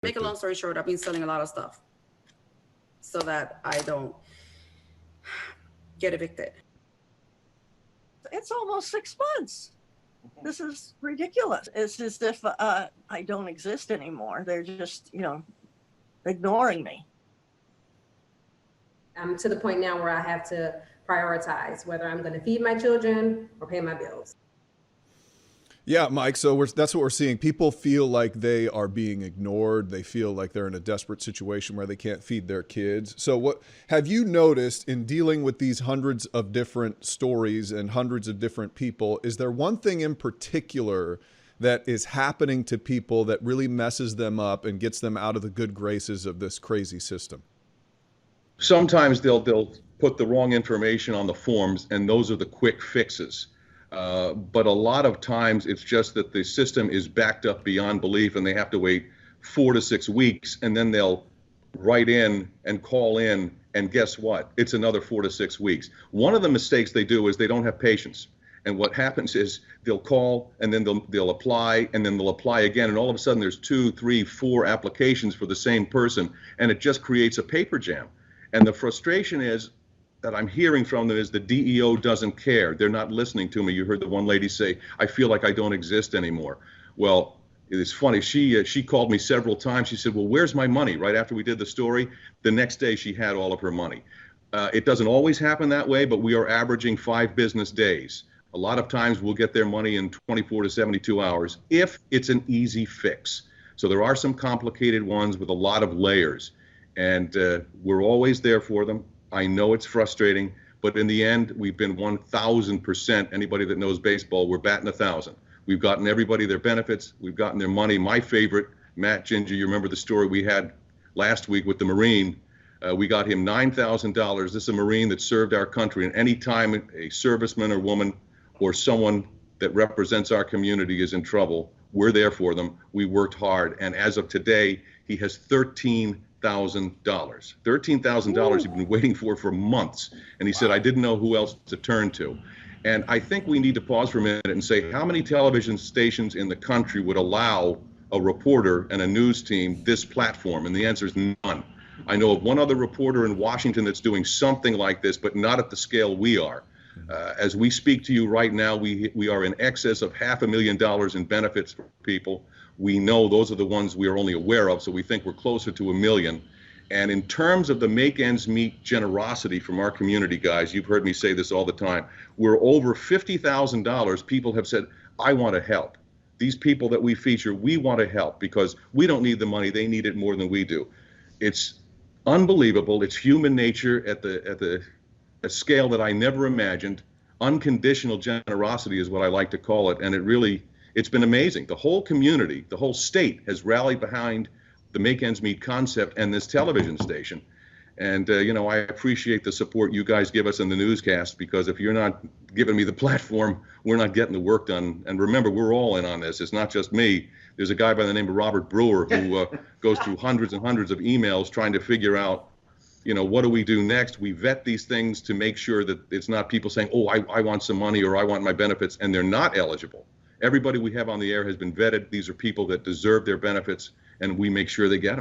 Make a long story short, I've been selling a lot of stuff so that I don't get evicted. It's almost 6 months. This is ridiculous. It's as if I don't exist anymore. They're just, ignoring me. I'm to the point now where I have to prioritize whether I'm going to feed my children or pay my bills. Yeah, Mike, so that's what we're seeing. People feel like they are being ignored. They feel like they're in a desperate situation where they can't feed their kids. So what have you noticed in dealing with these hundreds of different stories and hundreds of different people? Is there one thing in particular that is happening to people that really messes them up and gets them out of the good graces of this crazy system? Sometimes they'll put the wrong information on the forms, and those are the quick fixes. But a lot of times it's just that the system is backed up beyond belief and they have to wait 4 to 6 weeks, and then they'll write in and call in, and guess what? It's another 4 to 6 weeks. One of the mistakes they do is they don't have patience. And what happens is they'll call and then they'll apply and then they'll apply again. And all of a sudden there's 2, 3, 4 applications for the same person, and it just creates a paper jam. And the frustration is that I'm hearing from them is the DEO doesn't care. They're not listening to me. You heard the one lady say, I feel like I don't exist anymore. Well, it's funny. She called me several times. She said, well, where's my money? Right after we did the story, the next day she had all of her money. It doesn't always happen that way, but we are averaging 5 business days. A lot of times we'll get their money in 24 to 72 hours if it's an easy fix. So there are some complicated ones with a lot of layers, and we're always there for them. I know it's frustrating, but in the end, we've been 1,000%. Anybody that knows baseball, we're batting 1,000. We've gotten everybody their benefits. We've gotten their money. My favorite, Matt Ginger, you remember the story we had last week with the Marine. We got him $9,000. This is a Marine that served our country. And any time a serviceman or woman or someone that represents our community is in trouble, we're there for them. We worked hard. And as of today, he has $13,000. $13,000 he'd been waiting for months. And he said, I didn't know who else to turn to. And I think we need to pause for a minute and say, how many television stations in the country would allow a reporter and a news team this platform? And the answer is none. I know of one other reporter in Washington that's doing something like this, but not at the scale we are. As we speak to you right now, we are in excess of $500,000 in benefits for people. We know those are the ones we are only aware of, so we think we're closer to $1 million. And in terms of the make ends meet generosity from our community, guys, you've heard me say this all the time, we're over $50,000. People have said, I want to help. These people that we feature, we want to help because we don't need the money. They need it more than we do. It's unbelievable. It's human nature at a scale that I never imagined. Unconditional generosity is what I like to call it. And it's been amazing. The whole community, the whole state has rallied behind the Make Ends Meet concept and this television station. And, I appreciate the support you guys give us in the newscast, because if you're not giving me the platform, we're not getting the work done. And remember, we're all in on this. It's not just me. There's a guy by the name of Robert Brewer who goes through hundreds and hundreds of emails trying to figure out, what do we do next? We vet these things to make sure that it's not people saying, oh, I want some money or I want my benefits, and they're not eligible. Everybody we have on the air has been vetted. These are people that deserve their benefits, and we make sure they get them.